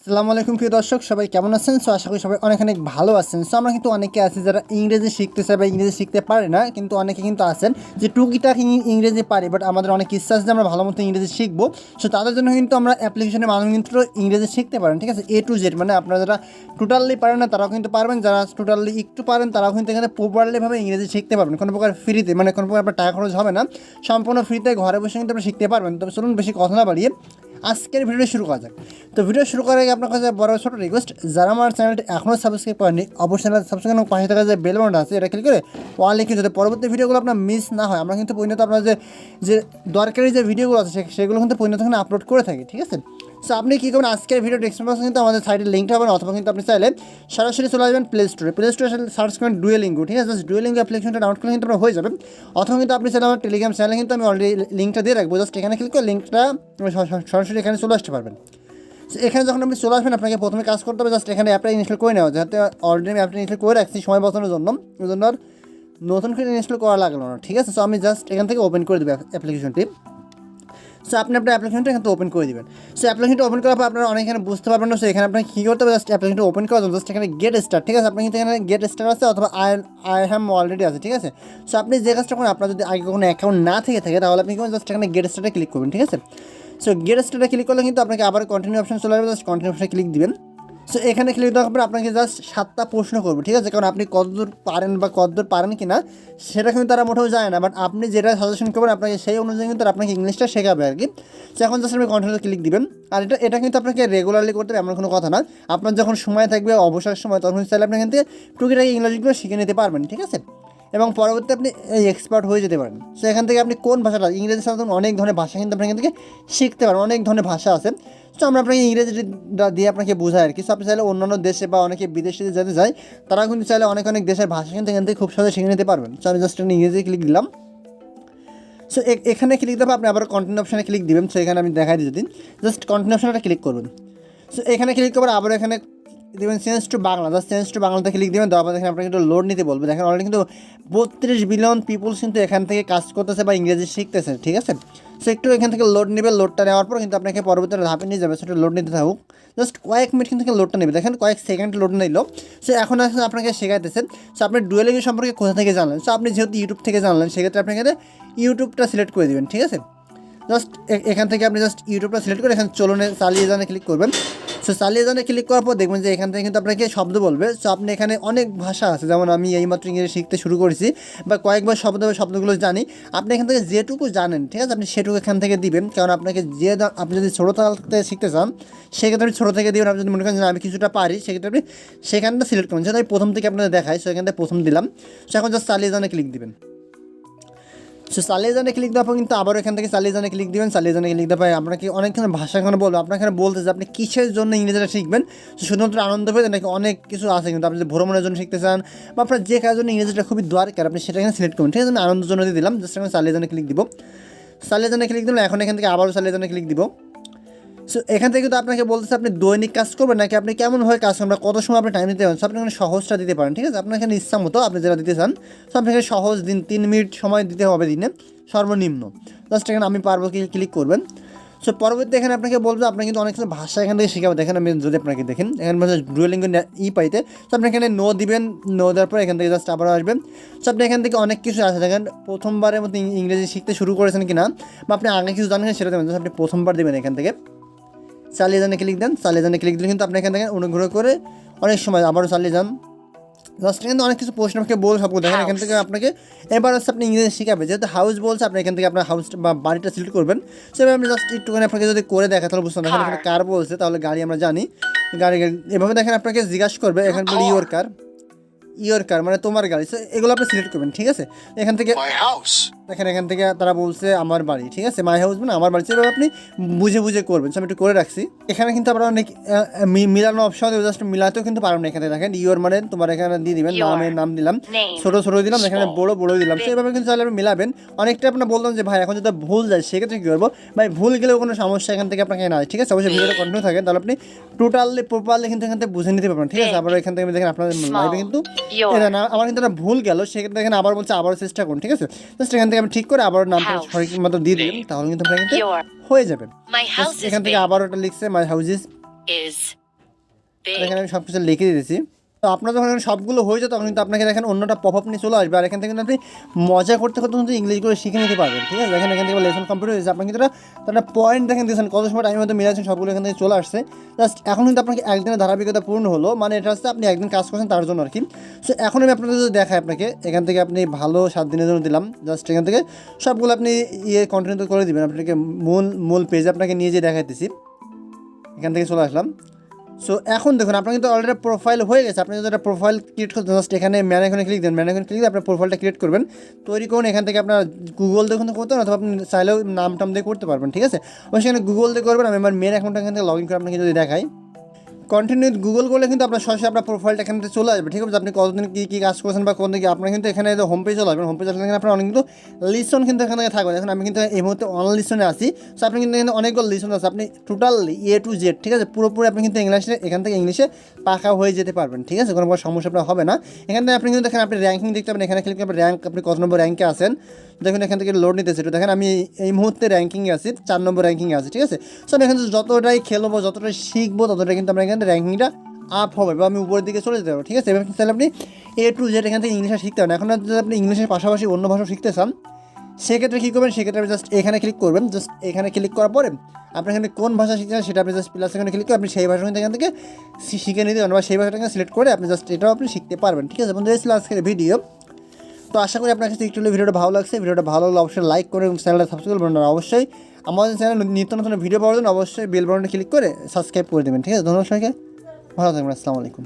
আসসালামু আলাইকুম প্রিয় দর্শক, সবাই কেমন আছেন? সো আশা করি সবাই অনেক অনেক ভালো আছেন। সো আমরা কিন্তু অনেকে আছি যারা ইংরেজি শিখতে চায় বা ইংরেজি শিখতে পারে না, কিন্তু অনেকে কিন্তু আছেন যে টুকিটাকি ইংরেজি পারে, বাট আমাদের অনেক ইচ্ছা আছে যে আমরা ভালো মতো ইংরেজি শিখবো। সো তাদের জন্য কিন্তু আমরা অ্যাপ্লিকেশনের মাধ্যমে কিন্তু ইংরেজি শিখতে পারেন, ঠিক আছে, A to Z। মানে আপনারা যারা টোটালি পারেন না তারাও কিন্তু পারবেন, যারা টোটালি একটু পারেন তারাও কিন্তু এখানে প্রপারলিভাবে ইংরেজি শিখতে পারবেন, কোনো প্রকার ফ্রিতে, মানে কোনো প্রকার আপনার টাকা খরচ হবে না, সম্পূর্ণ ফ্রিতে ঘরে বসে কিন্তু আপনি শিখতে পারবেন। তবে চলুন বেশি কথা না বাড়িয়ে আজকের ভিডিও শুরু করা যাক। তো ভিডিও শুরু করার আগে আপনার কাছে বড় ছোটো রিকোয়েস্ট, যারা আমার চ্যানেলটি এখনও সাবস্ক্রাইব করেনি অবশ্যই সাবস্ক্রাইব এবং পাশে থাকা যে বেল বাটন আছে এটা ক্লিক করে ওয়ান লিখে, যাতে পরবর্তী ভিডিওগুলো আপনার মিস না হয়। আমরা কিন্তু পরিণত আপনার যে দরকারি যে ভিডিওগুলো আছে সেগুলো কিন্তু পরিণত এখানে আপলোড করে থাকি, ঠিক আছে। সো আপনি কী করবেন, আজকের ভিডিও ডেসক্রিপশনে কিন্তু আমাদের সাইডে লিঙ্কটা পাবেন, অথবা কিন্তু আপনি চাইলে সরাসরি চলে আসবেন প্লে স্টোরে সার্চ করেন ডুয়েলিঙ্গো, ঠিক আছে। জাস্ট ডুয়েলিঙ্গো অ্যাপ্লিকেশনটা ডাউনলোড করলে কিন্তু আপনার হয়ে যাবে। অথবা কিন্তু আপনি চাইলে আমার টেলিগ্রাম চ্যানেলে কিন্তু আমি অলরেডি লিঙ্কটা দিয়ে রাখবো, জাস্ট এখানে ক্লিক করে লিঙ্কটা সরাসরি এখানে চলে আসতে পারবেন। এখানে যখন আপনি চলে আসবেন আপনাকে প্রথমে কাজ করতে হবে, জাস্ট এখানে অ্যাপটা ইনস্টল করে নেওয়া, যাতে অলরেডি আমি অ্যাপটা ইনস্টল করে রাখছি সময় বাঁচানোর জন্য, ওই জন্য আর নতুন করে ইনস্টল করা লাগলো না, ঠিক আছে। সো আমি জাস্ট এখান থেকে ওপেন করে দেবো অ্যাপ্লিকেশনটি। সো আপনি আপনার অ্যাপ্লিকেশনটা এখানে ওপেন করে দেবেন। সো অ্যাপ্লিকেশনটা ওপেন করার পর আপনারা অনেক এখানে বুঝতে পারবেন না। সো এখানে আপনাকে কী করতে হবে, জাস্ট অ্যাপ্লিকেশনটা ওপেন করার জন্য জাস্ট এখানে গেট স্টার্ট, ঠিক আছে। আপনি কিন্তু এখানে গেট স্টার্ট আছে, অথবা আই হ্যাম অলরেডি আছে, ঠিক আছে। সো আপনি যে কাজটা করেন, আপনার যদি আগে কোনো অ্যাকাউন্ট না থেকে থাকে তাহলে আপনি জাস্ট এখানে গেট স্টার্টে ক্লিক করবেন, ঠিক আছে। সো গেট স্টার্টে ক্লিক করলে কিন্তু আপনাকে আবার কন্টিনিউ অপশন চলে আসবে, জাস্ট কন্টিনিউ অপশনে ক্লিক দিবেন। সো এখানে ক্লিক দেওয়ার পর আপনাকে জাস্ট 7টা প্রশ্ন করবে, ঠিক আছে, কারণ আপনি কতদূর পারেন বা কতদূর পারেন কি না সেটা কিন্তু তারা মোটেও যায় না, বাট আপনি যেটা সাজেশন করবেন আপনাকে সেই অনুযায়ী কিন্তু আপনাকে ইংলিশটা শেখাবে আর কি। সো এখন জাস্ট আপনি কন্টিনিউ ক্লিক দিবেন। আর এটা কিন্তু আপনাকে রেগুলারলি করতে হবে এমন কোনো কথা না, আপনার যখন সময় থাকবে অবসর সময় তখন চাইলে আপনি এখান থেকে টুকিটাকি ইংরেজিগুলো শিখে নিতে পারবেন, ঠিক আছে, এবং পরবর্তী আপনি এই এক্সপার্ট হয়ে যেতে পারেন। সো এখান থেকে আপনি কোন ভাষাটা, ইংরেজি সাধারণত অনেক ধরনের ভাষা কিন্তু আপনি এখান থেকে শিখতে পারেন, অনেক ধরনের ভাষা আছে। সো আমরা আপনাকে ইংরেজিটা দিয়ে আপনাকে বোঝাই আর কি। সো আপনি চাইলে অন্যান্য দেশে বা অনেকে বিদেশে যেতে যায় তারা কিন্তু চাইলে অনেক অনেক দেশের ভাষা কিন্তু এখান থেকে খুব সহজে শিখে নিতে পারবেন। সো আমি জাস্ট ইংরেজি ক্লিক দিলাম। সো এখানে ক্লিক দেবো, আপনি আবার কন্টিনিউ অপশানে ক্লিক দিবেন। সো এখানে আমি দেখাই দিই, দিন জাস্ট কন্টিনিউ অপশানটা ক্লিক করবেন। সো এখানে ক্লিক করবার আবার এখানে দেবেন change to Bangla, just change to বাংলাতে ক্লিক দেবেন। দেওয়ার পর দেখেন আপনাকে একটু লোড নিতে বলবে। দেখেন অলরেডি কিন্তু 32 বিলিয়ন পিপুলস কিন্তু এখান থেকে কাজ করতেছে বা ইংরেজি শিখতেছে, ঠিক আছে। সো একটু এখান থেকে লোড নেবে, লোডটা নেওয়ার পর কিন্তু আপনাকে পরবর্তী ধাপে নিয়ে যাবে, সেটা লোড নিতে থাকুক। জাস্ট কয়েক মিনিট কিন্তু লোডটা নেবে, দেখেন কয়েক সেকেন্ড লোড নিল। সো এখন আপনাকে শেখাইতেছেন। সো আপনি ডুয়েলিঙ্গো সম্পর্কে কোথা থেকে জানলেন, সো আপনি যেহেতু ইউটিউব থেকে জানলেন সেক্ষেত্রে আপনি এখানে ইউটিউবটা সিলেক্ট করে দেবেন, ঠিক আছে। জাস্ট এখান থেকে আপনি জাস্ট ইউটিউবটা সিলেক্ট করে এখানে চলনে চালিয়ে যানে ক্লিক করবেন। সো চালিয়ে যানে ক্লিক করার পর দেখবেন যে এখান থেকে কিন্তু আপনাকে শব্দ বলবে। সো আপনি এখানে অনেক ভাষা আছে, যেমন আমি এইমাত্র ইংরেজি শিখতে শুরু করেছি বা কয়েকবার শব্দগুলো জানি। আপনি এখান থেকে যেটুকু জানেন, ঠিক আছে, আপনি সেটুকু এখান থেকে দিবেন, কারণ আপনাকে আপনি যদি ছোটো থেকে শিখতে চান সেক্ষেত্রে আপনি ছোটো থেকে দিবেন। আপনি যদি মনে করেন যে আমি কিছুটা পারি সেক্ষেত্রে আপনি সেখানটা সিলেক্ট করবেন, যেটা আমি প্রথম থেকে আপনাদের দেখাই। সো এখান থেকে প্রথম দিলাম। সো এখন জাস্ট চালিয়ে যানে ক্লিক দিবেন। সো চালিয়ে জানে ক্লিক দেওয়ার পর কিন্তু আবার এখান থেকে চালিয়ে জানে ক্লিক দেবেন। চালিয়ে জানে ক্লিক দেওয়ার পর আপনাকে অনেকক্ষণ ভাষা এখানে বলবো, আপনার এখানে বলতে যে আপনি কিসের জন্য ইংরেজিটা শিখবেন। শুধুমাত্র আনন্দ পেতে নাকি অনেক কিছু আছে, কিন্তু আপনি যদি ভ্রমণের জন্য শিখতে চান বা আপনার যে কাজের জন্য ইংরেজিটা খুবই দরকার আপনি সেটা এখানে সিলেক্ট করবেন, ঠিক আছে। আমি আনন্দের জন্য দিয়ে দিলাম, জাস্ট আমি চালিয়ে জানে ক্লিক দিব। চালিয়ে জানে ক্লিক দিলাম, এখন এখান থেকে আবারও চালিয়ে জানে ক্লিক দিব। সো এখান থেকে কিন্তু আপনাকে বলতেছে আপনি দৈনিক কাজ করবেন নাকি আপনি কেমনভাবে কাজ করবেন, কত সময় আপনি টাইম দিতে পারেন। সো আপনি এখানে সহজটা দিতে পারেন, ঠিক আছে, আপনার এখানে ইচ্ছা মতো আপনি যেটা দিতে চান। সো আপনাকে সহজ দিন, 3 মিনিট সময় দিতে হবে দিনে সর্বনিম্ন। জাস্ট এখানে আমি পারবো কি ক্লিক করবেন। সো পরবর্তী এখানে আপনাকে বলবো আপনার কিন্তু অনেক কিছু ভাষা এখান থেকে শেখাবো। দেখেন আমি যদি আপনাকে দেখেন এখানে ডুয়েলিঙ্গো পাইতে, সো আপনি এখানে নো দিবেন। নো দেওয়ার পর এখান থেকে জাস্ট আবার আসবেন। সো আপনি এখান থেকে অনেক কিছু আছে, দেখেন প্রথমবারের মতো ইংরেজি শিখতে শুরু করেছেন কিনা বা আপনি আগে কিছু জানেন সেটা দেবেন, জাস্ট আপনি প্রথমবার দেবেন। এখান থেকে চালিয়ে যানে ক্লিক দেন। চালিয়ে যানে ক্লিক দিলে কিন্তু আপনি এখান থেকে অনুগ্রহ করে অনেক সময় আবারও চালিয়ে যান। জাস্ট কিন্তু অনেক কিছু প্রশ্ন আপনাকে বল সব দেখেন এখান থেকে আপনাকে এবার হচ্ছে আপনি ইংরেজি শিখাবে। যেহেতু হাউস বলছে আপনি এখান থেকে আপনার হাউস বা বাড়িটা সিলেক্ট করবেন। সেভাবে আমি জাস্ট একটুখানি আপনাকে যদি করে দেখা তাহলে বুঝতে দেখেন এখানে কার বলছে, তাহলে গাড়ি আমরা জানি গাড়ি। এভাবে দেখেন আপনাকে জিজ্ঞাসা করবে এখানে বলি ইয়োর কার মানে তোমার গাড়ি। সো এগুলো আপনি সিলেক্ট করবেন, ঠিক আছে। এখান থেকে দেখেন এখান থেকে তারা বলছে আমার বাড়ি, ঠিক আছে, মাই হাউস মানে আমার বাড়ি। সেভাবে আপনি বুঝে বুঝে করবেন। সো আমি একটু করে রাখছি। এখানে কিন্তু আমরা অনেক মিলানো অপশন দেবো, জাস্ট মিলাতেও কিন্তু পারবেন না। এখানে দেখেন ইয়োর মানে তোমার এখানে দিয়ে দিবেন, নামের নাম দিলাম, ছোটো ছোটো দিলাম, এখানে বড় দিলাম। সো এভাবে কিন্তু চাইলে আপনি মিলাবেন। অনেকটা আপনার বললাম যে ভাই এখন যদি ভুল যায় সেক্ষেত্রে কী করবো, ভাই ভুল গেলেও কোনো সমস্যা এখান থেকে আপনাকে না, ঠিক আছে। অবশ্যই ভিডিওটা কন্টিনিউ থাকেন, তাহলে আপনি টোটালি প্রপারলি কিন্তু এখান থেকে বুঝে নিতে পারবেন, ঠিক আছে। আবার এখান থেকে দেখেন আপনাদের লাইভে কিন্তু না আমার কিন্তু একটা ভুল গেল, সেক্ষেত্রে দেখেন আবার বলছে আবার চেষ্টা করুন, ঠিক আছে। জাস্ট এখান থেকে আমি ঠিক করে আবার নামটা সঠিক মতো দিয়ে দিবেন, তাহলে কিন্তু আপনার কিন্তু হয়ে যাবে। এখান থেকে আবার ওটা লিখছে মাই হাউস ইজ এখানে আমি সব কিছু লিখে দিয়েছি। তো আপনার যখন সবগুলো হয়ে যায় তখন কিন্তু আপনাকে দেখেন অন্যটা পপ আপ নিয়ে চলে আসবে, আর এখান থেকে কিন্তু আপনি মজা করতে করতে কিন্তু ইংলিশগুলো শিখে নিতে পারবেন। ঠিক আছে, দেখেন এখান থেকে লেসন কমপ্লিট হয়েছে, আপনি কিন্তু একটা পয়েন্ট দেখেন দিয়েছেন কত সময় টাইমের মধ্যে মিলাচ্ছেন, সবগুলো এখান থেকে চলে আসছে। জাস্ট এখন কিন্তু আপনাকে একদিনের ধারাবাহিকতা পূর্ণ হলো, মানে এটা হচ্ছে আপনি একদিন কাজ করছেন তার জন্য আর কি। সো এখন আমি আপনাদের যদি দেখাই, আপনাকে এখান থেকে আপনি ভালো 7 দিনের জন্য দিলাম, জাস্ট এখান থেকে সবগুলো আপনি কন্টিনিউ করে দিবেন। আপনাকে মূল পেজে আপনাকে নিয়ে যেয়ে দেখাইতেছি, এখান থেকে চলে আসলাম। সো এখন দেখুন আপনার কিন্তু অলরেডি প্রোফাইল হয়ে গেছে। আপনি যদি একটা প্রোফাইল ক্রিয়েট করতে জাস্ট এখানে ম্যানেজনে ক্লিক দেন, ম্যানেজনে ক্লিক দিয়ে আপনার প্রোফাইলটা ক্রিয়েট করবেন, তৈরি করুন। এখান থেকে আপনার গুগল দেখুন করতে পারেন, অথবা আপনি চাইলেও নাম টাম দিয়ে করতে পারবেন। ঠিক আছে, অবশ্যই এখানে গুগল দিয়ে করবেন। আমি আমার মেন অ্যাকাউন্টটা এখান থেকে লগ ইন করে আপনাকে যদি দেখাই, কন্টিনিউ গুগল করলে কিন্তু আপনার সরাসরি আপনার প্রোফাইলটা এখানে চলে আসবে। ঠিক আছে, আপনি কতদিন কী কাজ করেছেন বা কোন দিকে আপনার কিন্তু এখানে হোম পেজ চলে আসবেন। হোম পেজ আসলে আপনার অনেক কিন্তু লিসন কিন্তু এখান থেকে থাকবে। এখন আমি কিন্তু এই মুহূর্তে অনলাইন লিসনে আছি। সো আপনি কিন্তু এখানে অনেকগুলো লিসন আছে, আপনি টোটাল A to Z, ঠিক আছে, পুরোপুরি আপনি কিন্তু এখান থেকে ইংলিশে পাকা হয়ে যেতে পারবেন। ঠিক আছে, কোনো সমস্যা আপনার হবে না। এখান থেকে আপনি কিন্তু দেখেন আপনি র্যাঙ্কিং দেখতে পাবেন, এখানে ক্লিক করে র্যাঙ্ক আপনি কত নম্বর র্যাঙ্কে আছেন দেখুন, এখান থেকে লোড নিতেছে। একটু দেখেন আমি এই মুহূর্তে র্যাঙ্কিংয়ে আছি, 4 নম্বর র্যাঙ্কিংয়ে আছি। ঠিক আছে, সো আমি এখানে যতটাই খেলবো যতটাই শিখবো ততটাই কিন্তু আমরা এখানে র্যাঙ্কিংটা আপ হবে বা আমি উপরের দিকে চলে যেতে পারবো। ঠিক আছে, এবার তাহলে আপনি A to Z এখান থেকে ইংলিশে শিখতে পারেন। এখন যদি আপনি ইংলিশের পাশাপাশি অন্য ভাষাও শিখতে চান, সেক্ষেত্রে কী করবেন, সেক্ষেত্রে আপনি জাস্ট এখানে ক্লিক করবেন। জাস্ট এখানে ক্লিক করার পরে আপনি এখানে কোন ভাষা শিখতে চান সেটা আপনি জাস্ট প্লাস এখানে ক্লিক করে আপনি সেই ভাষা কিন্তু এখান থেকে শিখে নিতে পারেন, বা সেই ভাষাটাকে সিলেক্ট করে আপনি জাস্ট এটাও আপনি শিখতে পারবেন। ঠিক আছে বন্ধু, এই ছিল আজকের ভিডিও। তো আশা করি আপনার কাছে একটু ভিডিওটা ভালো লাগছে। ভিডিওটা ভালো লাগলে অবশ্যই লাইক করে এবং চ্যানেলটা সাবস্ক্রাইব করবেন। আর অবশ্যই আমাদের চ্যানেল নিত্য নতুন ভিডিও পাওয়ার জন্য অবশ্যই বেল বাটনটা ক্লিক করে সাবস্ক্রাইব করে দেবেন। ঠিক আছে, ধন্যবাদ সবাইকে, ভালো থাকবেন, আসসালামু আলাইকুম।